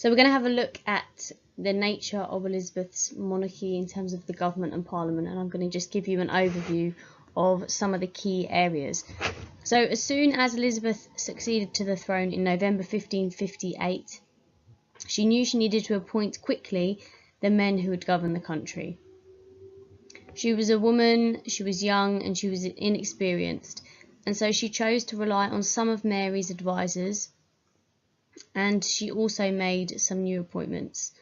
So we're going to have a look at the nature of Elizabeth's monarchy in terms of the government and parliament, and I'm going to just give you an overview of some of the key areas. So as soon as Elizabeth succeeded to the throne in November 1558, she knew she needed to appoint quickly the men who would govern the country. She was a woman, she was young, and she was inexperienced, and so she chose to rely on some of Mary's advisors, and she also made some new appointments.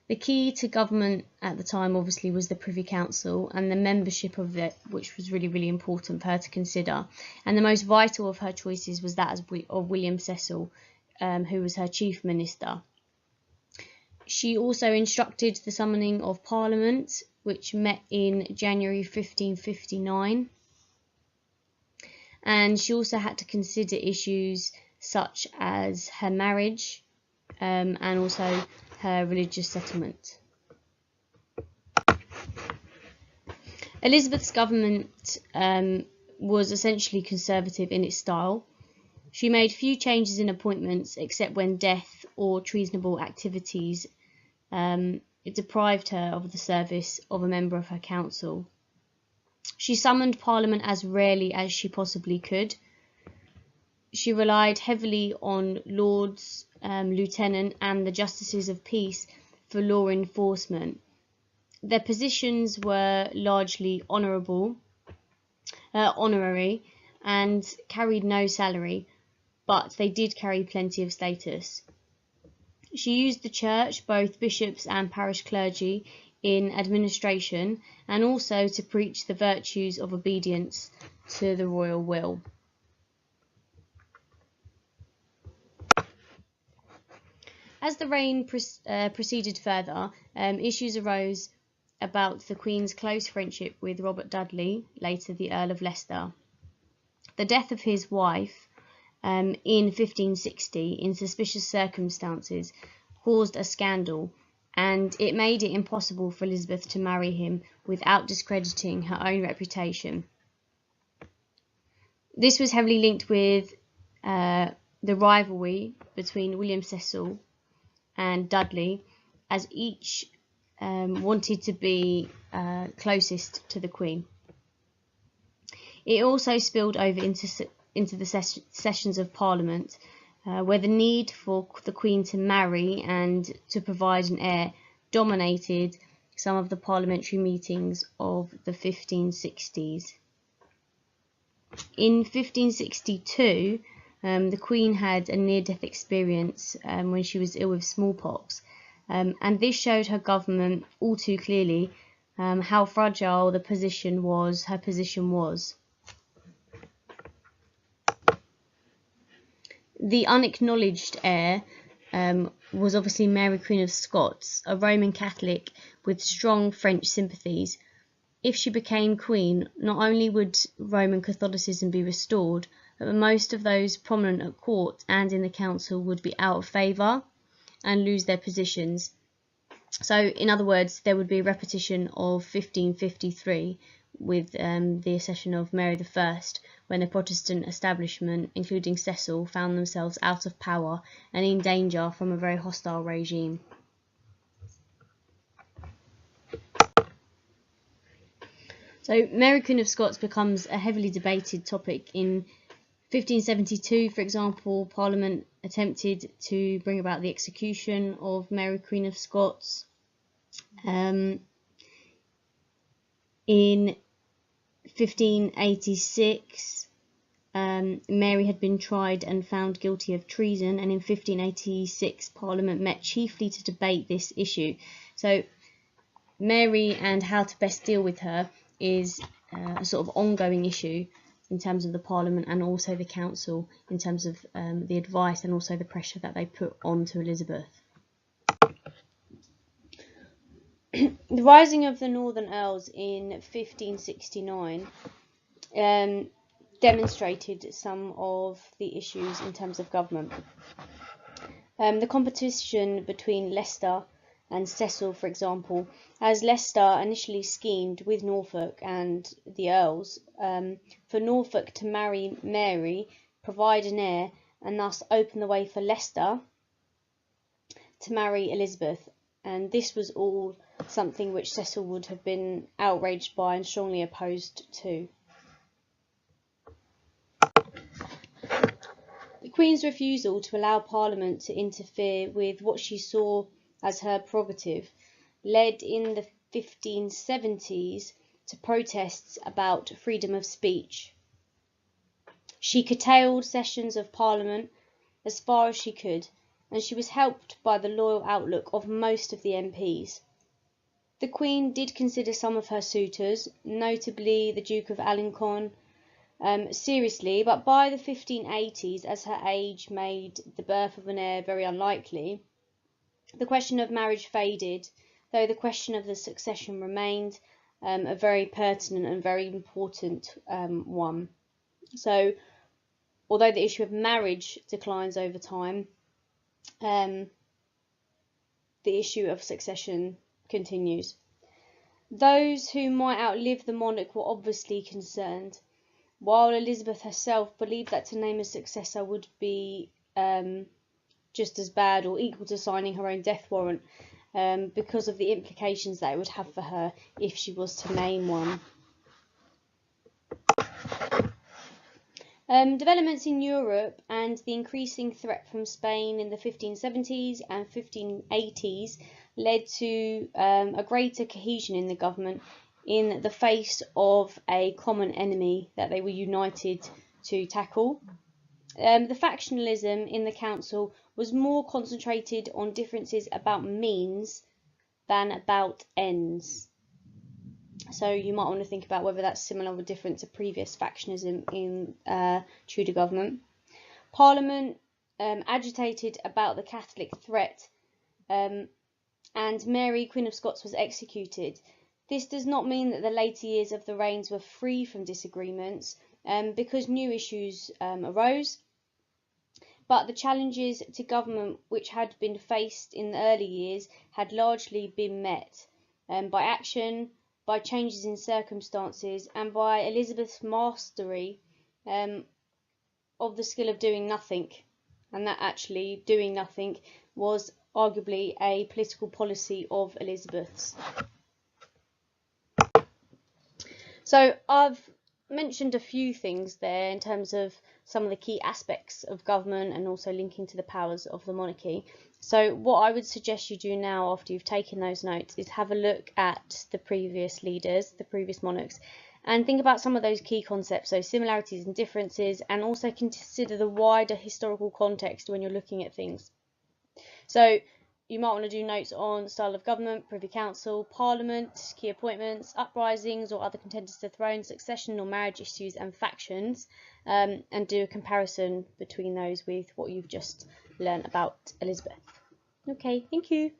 The key to government at the time obviously was the Privy Council and the membership of it, which was really, really important for her to consider. And the most vital of her choices was that of William Cecil, who was her chief minister. She also instructed the summoning of Parliament, which met in January 1559. And she also had to consider issues such as her marriage and also her religious settlement. Elizabeth's government was essentially conservative in its style. She made few changes in appointments except when death or treasonable activities it deprived her of the service of a member of her council. She summoned Parliament as rarely as she possibly could. She relied heavily on Lords, Lieutenant and the Justices of Peace for law enforcement. Their positions were largely honorary and carried no salary, but they did carry plenty of status. She used the church, both bishops and parish clergy, in administration and also to preach the virtues of obedience to the royal will. As the reign proceeded further, issues arose about the Queen's close friendship with Robert Dudley, later the Earl of Leicester. The death of his wife in 1560 in suspicious circumstances caused a scandal, and it made it impossible for Elizabeth to marry him without discrediting her own reputation. This was heavily linked with the rivalry between William Cecil and Dudley, as each wanted to be closest to the Queen. It also spilled over into the sessions of Parliament, where the need for the Queen to marry and to provide an heir dominated some of the parliamentary meetings of the 1560s. In 1562, the Queen had a near-death experience when she was ill with smallpox, and this showed her government all too clearly how fragile her position was. The unacknowledged heir was obviously Mary, Queen of Scots, a Roman Catholic with strong French sympathies. If she became Queen, not only would Roman Catholicism be restored, but most of those prominent at court and in the council would be out of favour and lose their positions. So, in other words, there would be a repetition of 1553 with the accession of Mary I, when the Protestant establishment, including Cecil, found themselves out of power and in danger from a very hostile regime. So Mary, Queen of Scots becomes a heavily debated topic. In 1572, for example, Parliament attempted to bring about the execution of Mary, Queen of Scots. In 1586, Mary had been tried and found guilty of treason, and in 1586 Parliament met chiefly to debate this issue. So Mary and how to best deal with her is a sort of ongoing issue in terms of the Parliament and also the Council, in terms of the advice and also the pressure that they put onto Elizabeth. The rising of the Northern Earls in 1569 demonstrated some of the issues in terms of government. The competition between Leicester and Cecil, for example, as Leicester initially schemed with Norfolk and the Earls for Norfolk to marry Mary, provide an heir, and thus open the way for Leicester to marry Elizabeth, and this was all something which Cecil would have been outraged by and strongly opposed to. The Queen's refusal to allow Parliament to interfere with what she saw as her prerogative led in the 1570s to protests about freedom of speech. She curtailed sessions of Parliament as far as she could, and she was helped by the loyal outlook of most of the MPs. The Queen did consider some of her suitors, notably the Duke of Alençon, seriously, but by the 1580s, as her age made the birth of an heir very unlikely, the question of marriage faded, though the question of the succession remained a very pertinent and very important one. So, although the issue of marriage declines over time, the issue of succession continues. Those who might outlive the monarch were obviously concerned, while Elizabeth herself believed that to name a successor would be just as bad or equal to signing her own death warrant, because of the implications that it would have for her if she was to name one. Developments in Europe and the increasing threat from Spain in the 1570s and 1580s led to a greater cohesion in the government in the face of a common enemy that they were united to tackle. The factionalism in the council was more concentrated on differences about means than about ends. So you might want to think about whether that's similar or different to previous factionism in Tudor government. Parliament agitated about the Catholic threat, and Mary, Queen of Scots, was executed. This does not mean that the later years of the reigns were free from disagreements, because new issues arose, but the challenges to government which had been faced in the early years had largely been met by action, by changes in circumstances, and by Elizabeth's mastery of the skill of doing nothing, and that actually doing nothing was arguably a political policy of Elizabeth's. So I've mentioned a few things there in terms of some of the key aspects of government and also linking to the powers of the monarchy. So what I would suggest you do now, after you've taken those notes, is have a look at the previous leaders, the previous monarchs, and think about some of those key concepts, so similarities and differences, and also consider the wider historical context when you're looking at things. So you might want to do notes on style of government, Privy Council, Parliament, key appointments, uprisings or other contenders to the throne, succession or marriage issues and factions, and do a comparison between those with what you've just learned about Elizabeth. Okay, thank you.